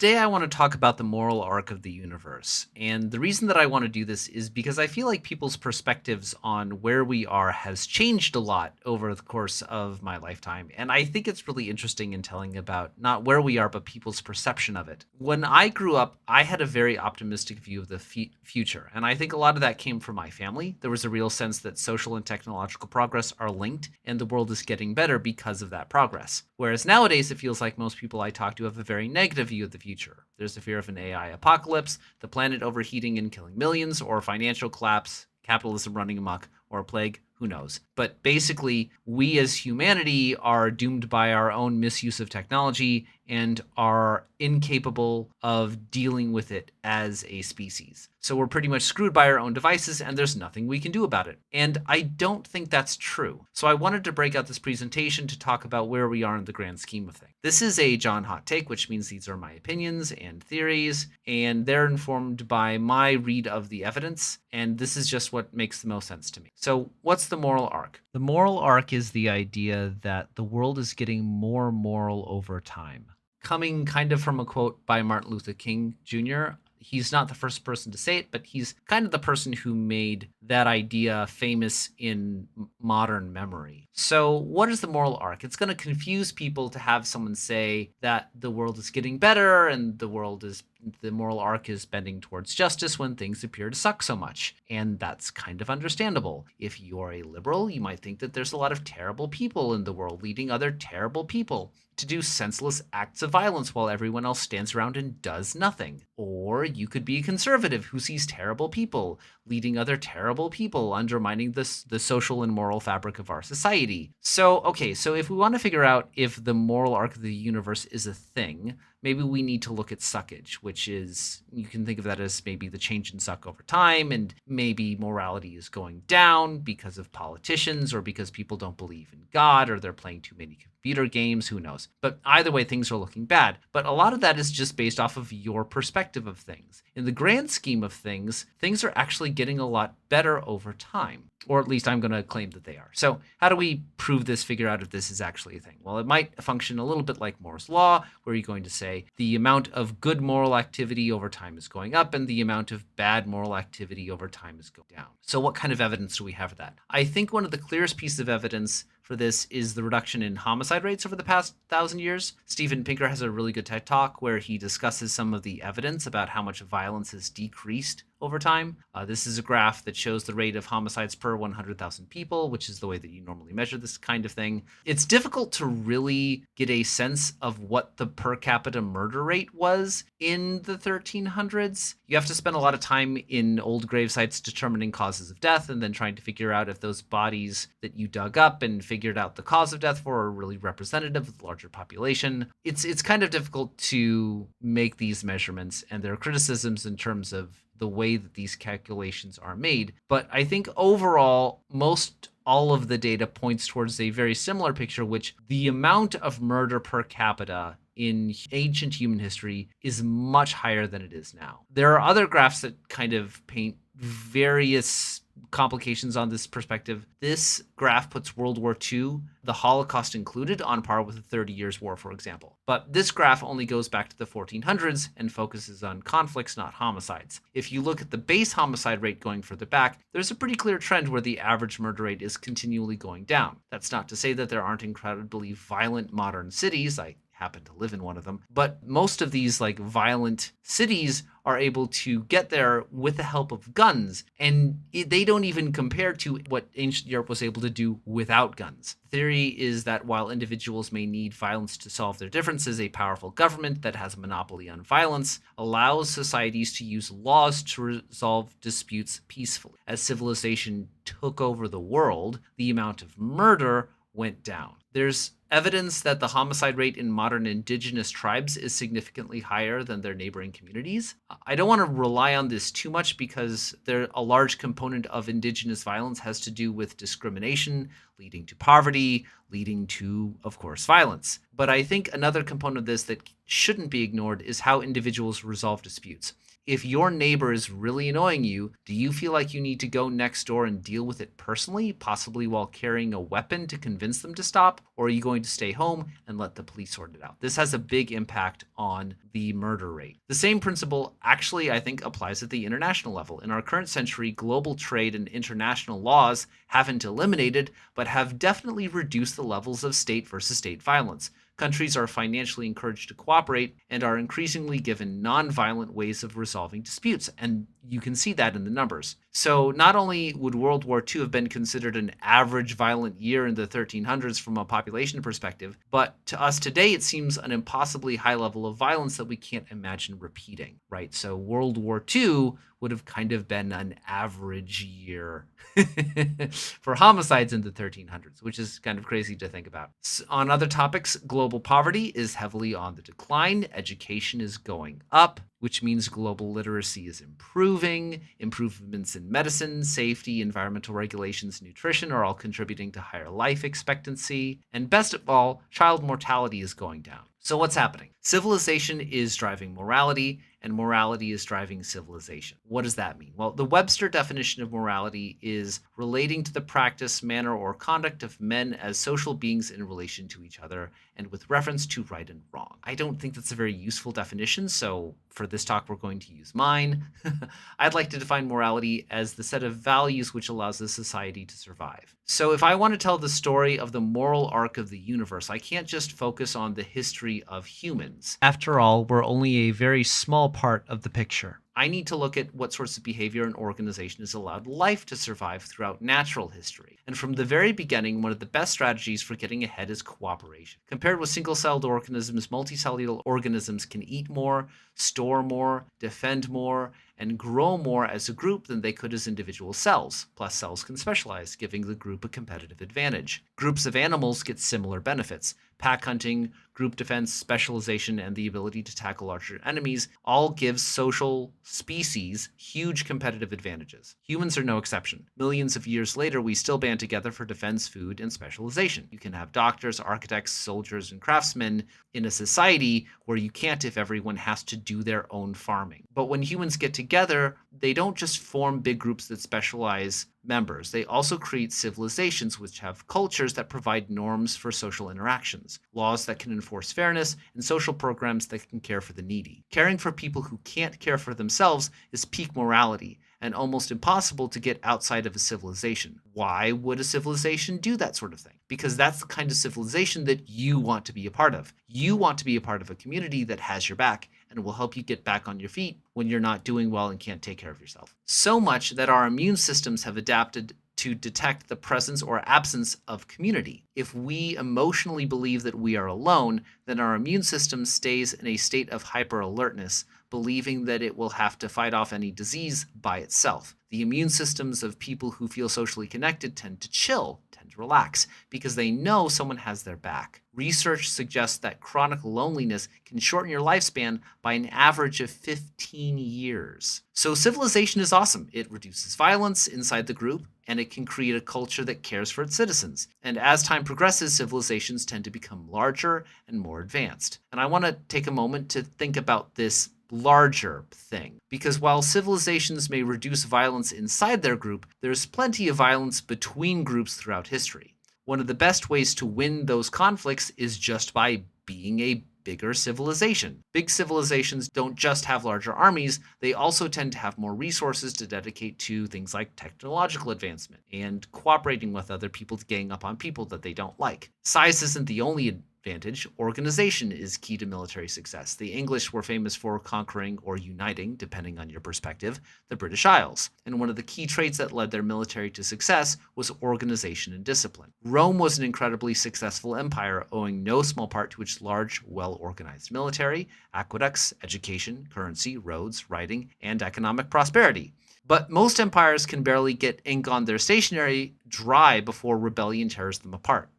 Today, I want to talk about the moral arc of the universe. And the reason that I want to do this is because I feel like people's perspectives on where we are has changed a lot over the course of my lifetime. And I think it's really interesting in telling about not where we are, but people's perception of it. When I grew up, I had a very optimistic view of the future. And I think a lot of that came from my family. There was a real sense that social and technological progress are linked, and the world is getting better because of that progress. Whereas nowadays, it feels like most people I talk to have a very negative view of the future. There's the fear of an AI apocalypse, the planet overheating and killing millions, or financial collapse, capitalism running amok, or a plague, who knows. But basically, we as humanity are doomed by our own misuse of technology and are incapable of dealing with it as a species. So we're pretty much screwed by our own devices, and there's nothing we can do about it. And I don't think that's true. So I wanted to break out this presentation to talk about where we are in the grand scheme of things. This is a John Hot Take, which means these are my opinions and theories, and they're informed by my read of the evidence, and this is just what makes the most sense to me. So what's the moral arc? The moral arc is the idea that the world is getting more moral over time. Coming kind of from a quote by Martin Luther King Jr., he's not the first person to say it, but he's kind of the person who made that idea famous in modern memory. So what is the moral arc? It's going to confuse people to have someone say that the world is getting better and the moral arc is bending towards justice when things appear to suck so much. And that's kind of understandable. If you're a liberal, you might think that there's a lot of terrible people in the world leading other terrible people to do senseless acts of violence while everyone else stands around and does nothing. Or you could be a conservative who sees terrible people leading other terrible people, undermining the social and moral fabric of our society. So if we want to figure out if the moral arc of the universe is a thing, maybe we need to look at suckage, which is, you can think of that as maybe the change in suck over time, and maybe morality is going down because of politicians or because people don't believe in God or they're playing too many computer games, who knows. But either way, things are looking bad. But a lot of that is just based off of your perspective of things. In the grand scheme of things are actually getting a lot better over time. Or at least I'm going to claim that they are. So how do we prove this, figure out if this is actually a thing? Well, it might function a little bit like Moore's Law, where you're going to say the amount of good moral activity over time is going up and the amount of bad moral activity over time is going down. So what kind of evidence do we have for that? I think one of the clearest pieces of evidence for this is the reduction in homicide rates over the past 1,000 years. Steven Pinker has a really good TED Talk where he discusses some of the evidence about how much violence has decreased over time. This is a graph that shows the rate of homicides per 100,000 people, which is the way that you normally measure this kind of thing. It's difficult to really get a sense of what the per capita murder rate was in the 1300s. You have to spend a lot of time in old grave sites determining causes of death and then trying to figure out if those bodies that you dug up and figured out the cause of death for are really representative of the larger population. It's kind of difficult to make these measurements, and there are criticisms in terms of the way that these calculations are made. But I think overall, most all of the data points towards a very similar picture, which the amount of murder per capita in ancient human history is much higher than it is now. There are other graphs that kind of paint various complications on this perspective. This graph puts World War II, the Holocaust included, on par with the 30 Years' War, for example. But this graph only goes back to the 1400s and focuses on conflicts, not homicides. If you look at the base homicide rate going further back, there's a pretty clear trend where the average murder rate is continually going down. That's not to say that there aren't incredibly violent modern cities. I happen to live in one of them. But most of these violent cities are able to get there with the help of guns, and they don't even compare to what ancient Europe was able to do without guns. The theory is that while individuals may need violence to solve their differences, a powerful government that has a monopoly on violence allows societies to use laws to resolve disputes peacefully. As civilization took over the world, the amount of murder went down. There's evidence that the homicide rate in modern indigenous tribes is significantly higher than their neighboring communities. I don't want to rely on this too much because a large component of indigenous violence has to do with discrimination, leading to poverty, leading to, of course, violence. But I think another component of this that shouldn't be ignored is how individuals resolve disputes. If your neighbor is really annoying you, do you feel like you need to go next door and deal with it personally, possibly while carrying a weapon to convince them to stop? Or are you going to stay home and let the police sort it out? This has a big impact on the murder rate. The same principle actually, I think, applies at the international level. In our current century, global trade and international laws haven't eliminated, but have definitely reduced the levels of state versus state violence. Countries are financially encouraged to cooperate and are increasingly given nonviolent ways of resolving disputes. And you can see that in the numbers. So not only would World War II have been considered an average violent year in the 1300s from a population perspective, but to us today, it seems an impossibly high level of violence that we can't imagine repeating, right? So World War II would have kind of been an average year for homicides in the 1300s, which is kind of crazy to think about. On other topics, global poverty is heavily on the decline. Education is going up, which means global literacy is improving. Improvements in medicine, safety, environmental regulations, nutrition are all contributing to higher life expectancy. And best of all, child mortality is going down. So what's happening? Civilization is driving morality, and morality is driving civilization. What does that mean? Well, the Webster definition of morality is relating to the practice, manner, or conduct of men as social beings in relation to each other, and with reference to right and wrong. I don't think that's a very useful definition, so for this talk, we're going to use mine. I'd like to define morality as the set of values which allows a society to survive. So if I want to tell the story of the moral arc of the universe, I can't just focus on the history of humans. After all, we're only a very small part of the picture. I need to look at what sorts of behavior an organization has allowed life to survive throughout natural history. And from the very beginning, one of the best strategies for getting ahead is cooperation. Compared with single-celled organisms, multicellular organisms can eat more, store more, defend more, and grow more as a group than they could as individual cells. Plus, cells can specialize, giving the group a competitive advantage. Groups of animals get similar benefits. Pack hunting, group defense, specialization, and the ability to tackle larger enemies all give social species huge competitive advantages. Humans are no exception. Millions of years later, we still band together for defense, food, and specialization. You can have doctors, architects, soldiers, and craftsmen in a society where you can't if everyone has to do their own farming. But when humans get together, they don't just form big groups that specialize members. They also create civilizations which have cultures that provide norms for social interactions, laws that can enforce fairness, and social programs that can care for the needy. Caring for people who can't care for themselves is peak morality, and almost impossible to get outside of a civilization. Why would a civilization do that sort of thing? Because that's the kind of civilization that you want to be a part of. You want to be a part of a community that has your back and will help you get back on your feet when you're not doing well and can't take care of yourself. So much that our immune systems have adapted to detect the presence or absence of community. If we emotionally believe that we are alone, then our immune system stays in a state of hyper-alertness, believing that it will have to fight off any disease by itself. The immune systems of people who feel socially connected tend to chill, tend to relax, because they know someone has their back. Research suggests that chronic loneliness can shorten your lifespan by an average of 15 years. So civilization is awesome. It reduces violence inside the group, and it can create a culture that cares for its citizens. And as time progresses, civilizations tend to become larger and more advanced. And I want to take a moment to think about this larger thing. Because while civilizations may reduce violence inside their group, there's plenty of violence between groups throughout history. One of the best ways to win those conflicts is just by being a bigger civilization. Big civilizations don't just have larger armies, they also tend to have more resources to dedicate to things like technological advancement and cooperating with other people to gang up on people that they don't like. Size isn't the only advantage. Organization is key to military success. The English were famous for conquering or uniting, depending on your perspective, the British Isles. And one of the key traits that led their military to success was organization and discipline. Rome was an incredibly successful empire, owing no small part to its large, well-organized military, aqueducts, education, currency, roads, writing, and economic prosperity. But most empires can barely get ink on their stationery dry before rebellion tears them apart.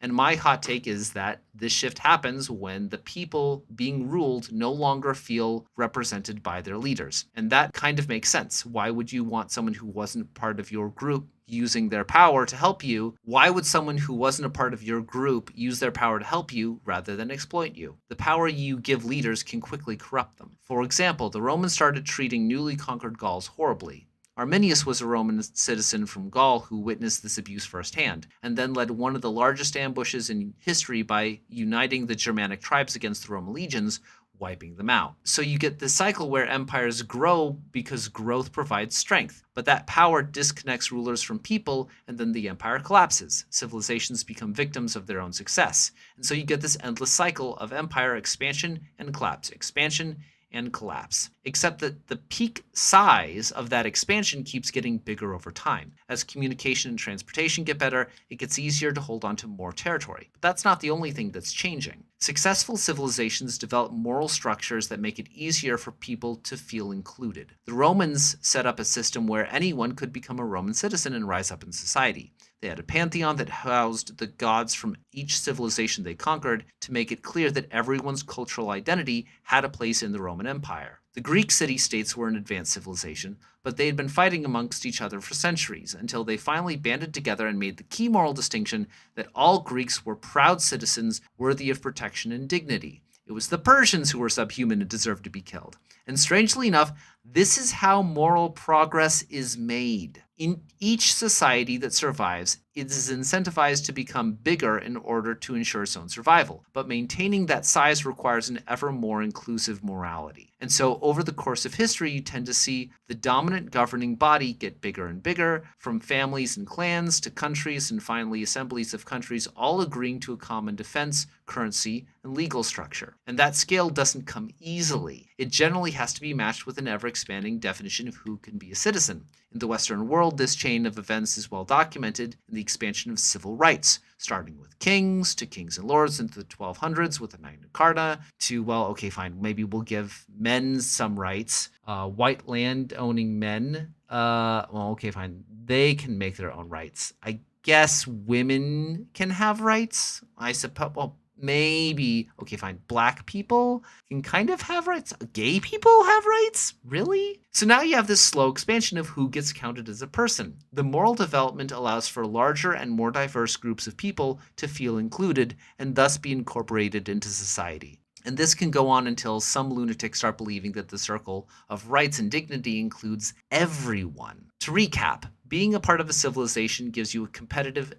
And my hot take is that this shift happens when the people being ruled no longer feel represented by their leaders. And that kind of makes sense. Why would you want someone who wasn't part of your group using their power to help you? Why would someone who wasn't a part of your group use their power to help you rather than exploit you? The power you give leaders can quickly corrupt them. For example, the Romans started treating newly conquered Gauls horribly. Arminius was a Roman citizen from Gaul who witnessed this abuse firsthand, and then led one of the largest ambushes in history by uniting the Germanic tribes against the Roman legions, wiping them out. So you get this cycle where empires grow because growth provides strength, but that power disconnects rulers from people, and then the empire collapses. Civilizations become victims of their own success. And so you get this endless cycle of empire expansion and collapse, expansion and collapse. Except that the peak size of that expansion keeps getting bigger over time. As communication and transportation get better, it gets easier to hold on to more territory. But that's not the only thing that's changing. Successful civilizations develop moral structures that make it easier for people to feel included. The Romans set up a system where anyone could become a Roman citizen and rise up in society. They had a pantheon that housed the gods from each civilization they conquered to make it clear that everyone's cultural identity had a place in the Roman Empire. The Greek city-states were an advanced civilization, but they had been fighting amongst each other for centuries until they finally banded together and made the key moral distinction that all Greeks were proud citizens worthy of protection and dignity. It was the Persians who were subhuman and deserved to be killed. And strangely enough, this is how moral progress is made. In each society that survives, it is incentivized to become bigger in order to ensure its own survival. But maintaining that size requires an ever more inclusive morality. And so over the course of history, you tend to see the dominant governing body get bigger and bigger, from families and clans to countries and finally assemblies of countries all agreeing to a common defense, currency, and legal structure. And that scale doesn't come easily. It generally has to be matched with an ever-expanding definition of who can be a citizen. In the Western world, this chain of events is well documented in the expansion of civil rights, starting with kings to kings and lords into the 1200s with the Magna Carta to, well, okay, fine, maybe we'll give men some rights. White land-owning men, well, okay, fine, they can make their own rights. I guess women can have rights, I suppose. Well, maybe, okay, fine, black people can kind of have rights. Gay people have rights? Really? So now you have this slow expansion of who gets counted as a person. The moral development allows for larger and more diverse groups of people to feel included and thus be incorporated into society. And this can go on until some lunatics start believing that the circle of rights and dignity includes everyone. To recap, being a part of a civilization gives you a competitive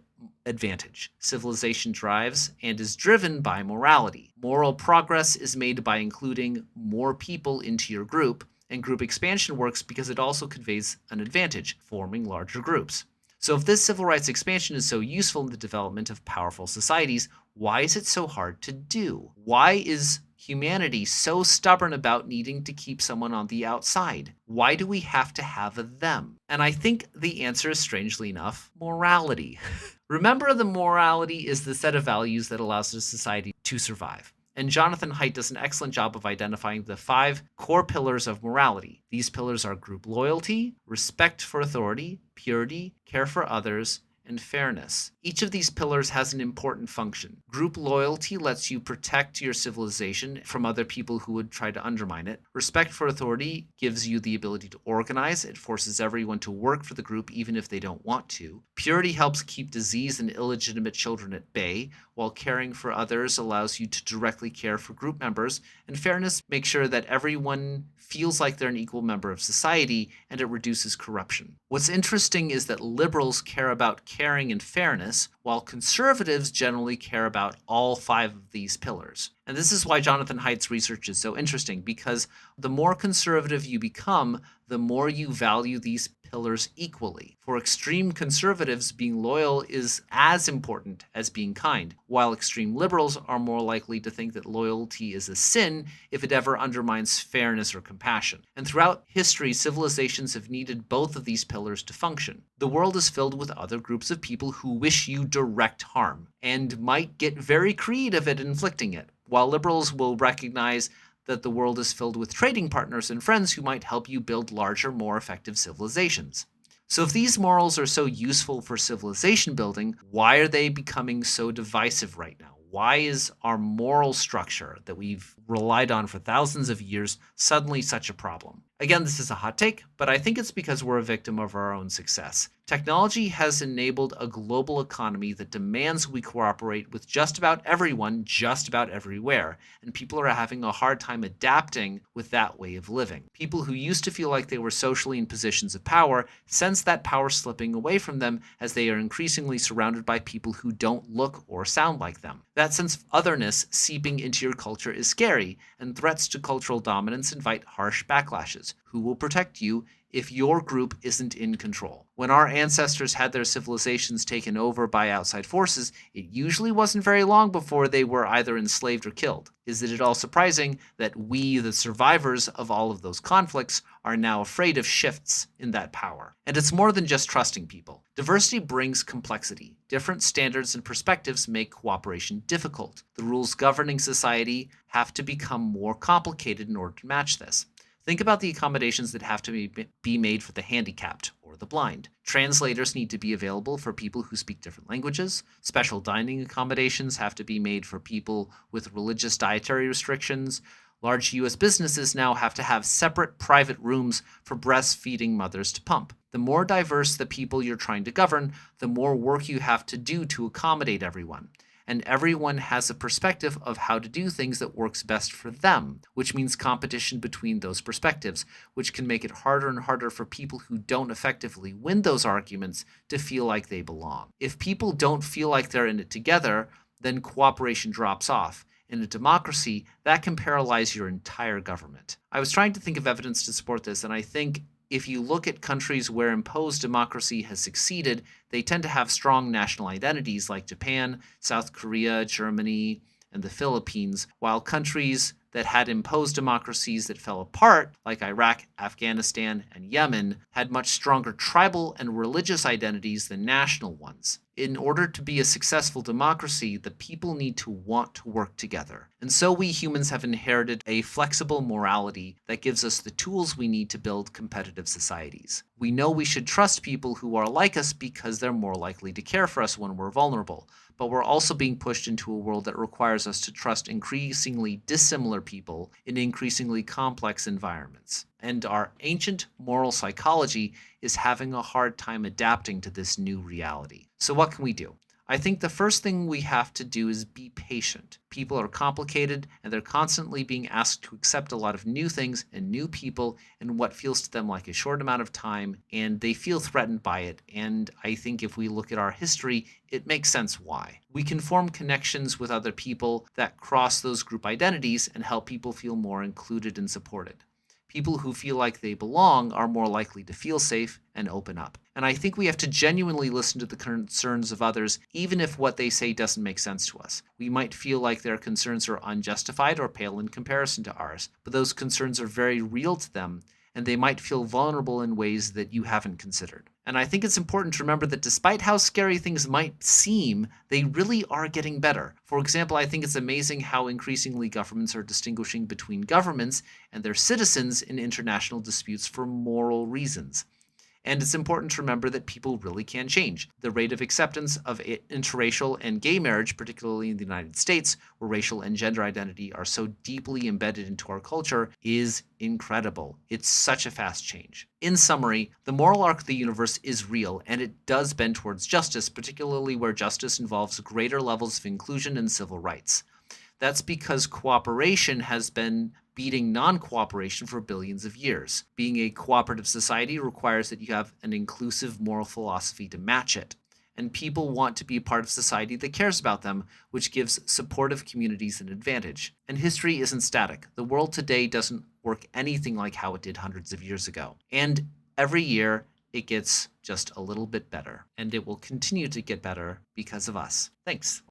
advantage. Civilization drives and is driven by morality. Moral progress is made by including more people into your group, and group expansion works because it also conveys an advantage, forming larger groups. So if this civil rights expansion is so useful in the development of powerful societies, why is it so hard to do? Why is humanity so stubborn about needing to keep someone on the outside? Why do we have to have a them? And I think the answer is, strangely enough, morality. Remember, the morality is the set of values that allows a society to survive. And Jonathan Haidt does an excellent job of identifying the 5 core pillars of morality. These pillars are group loyalty, respect for authority, purity, care for others, and fairness. Each of these pillars has an important function. Group loyalty lets you protect your civilization from other people who would try to undermine it. Respect for authority gives you the ability to organize. It forces everyone to work for the group even if they don't want to. Purity helps keep disease and illegitimate children at bay, while caring for others allows you to directly care for group members. And fairness makes sure that everyone feels like they're an equal member of society, and it reduces corruption. What's interesting is that liberals care about caring and fairness, while conservatives generally care about all 5 of these pillars. And this is why Jonathan Haidt's research is so interesting, because the more conservative you become, the more you value these pillars equally. For extreme conservatives, being loyal is as important as being kind, while extreme liberals are more likely to think that loyalty is a sin if it ever undermines fairness or compassion. And throughout history, civilizations have needed both of these pillars to function. The world is filled with other groups of people who wish you direct harm, and might get very creative at inflicting it, while liberals will recognize that the world is filled with trading partners and friends who might help you build larger, more effective civilizations. So, if these morals are so useful for civilization building, why are they becoming so divisive right now? Why is our moral structure that we've relied on for thousands of years suddenly such a problem? Again, this is a hot take, but I think it's because we're a victim of our own success. Technology has enabled a global economy that demands we cooperate with just about everyone, just about everywhere, and people are having a hard time adapting with that way of living. People who used to feel like they were socially in positions of power sense that power slipping away from them as they are increasingly surrounded by people who don't look or sound like them. That sense of otherness seeping into your culture is scary, and threats to cultural dominance invite harsh backlashes. Who will protect you if your group isn't in control? When our ancestors had their civilizations taken over by outside forces, it usually wasn't very long before they were either enslaved or killed. Is it at all surprising that we, the survivors of all of those conflicts, are now afraid of shifts in that power? And it's more than just trusting people. Diversity brings complexity. Different standards and perspectives make cooperation difficult. The rules governing society have to become more complicated in order to match this. Think about the accommodations that have to be made for the handicapped or the blind. Translators need to be available for people who speak different languages. Special dining accommodations have to be made for people with religious dietary restrictions. Large U.S. businesses now have to have separate private rooms for breastfeeding mothers to pump. The more diverse the people you're trying to govern, the more work you have to do to accommodate everyone. And everyone has a perspective of how to do things that works best for them, which means competition between those perspectives, which can make it harder and harder for people who don't effectively win those arguments to feel like they belong. If people don't feel like they're in it together, then cooperation drops off. In a democracy, that can paralyze your entire government. I was trying to think of evidence to support this, and I think if you look at countries where imposed democracy has succeeded, they tend to have strong national identities like Japan, South Korea, Germany, and the Philippines, while countries that had imposed democracies that fell apart, like Iraq, Afghanistan, and Yemen, had much stronger tribal and religious identities than national ones. In order to be a successful democracy, the people need to want to work together. And so we humans have inherited a flexible morality that gives us the tools we need to build competitive societies. We know we should trust people who are like us because they're more likely to care for us when we're vulnerable. But we're also being pushed into a world that requires us to trust increasingly dissimilar people in increasingly complex environments. And our ancient moral psychology is having a hard time adapting to this new reality. So, what can we do? I think the first thing we have to do is be patient. People are complicated and they're constantly being asked to accept a lot of new things and new people in what feels to them like a short amount of time, and they feel threatened by it. And I think if we look at our history, it makes sense why. We can form connections with other people that cross those group identities and help people feel more included and supported. People who feel like they belong are more likely to feel safe and open up. And I think we have to genuinely listen to the concerns of others, even if what they say doesn't make sense to us. We might feel like their concerns are unjustified or pale in comparison to ours, but those concerns are very real to them, and they might feel vulnerable in ways that you haven't considered. And I think it's important to remember that despite how scary things might seem, they really are getting better. For example, I think it's amazing how increasingly governments are distinguishing between governments and their citizens in international disputes for moral reasons. And it's important to remember that people really can change. The rate of acceptance of interracial and gay marriage, particularly in the United States, where racial and gender identity are so deeply embedded into our culture, is incredible. It's such a fast change. In summary, the moral arc of the universe is real, and it does bend towards justice, particularly where justice involves greater levels of inclusion and civil rights. That's because cooperation has been beating non-cooperation for billions of years. Being a cooperative society requires that you have an inclusive moral philosophy to match it. And people want to be a part of society that cares about them, which gives supportive communities an advantage. And history isn't static. The world today doesn't work anything like how it did hundreds of years ago. And every year, it gets just a little bit better. And it will continue to get better because of us. Thanks.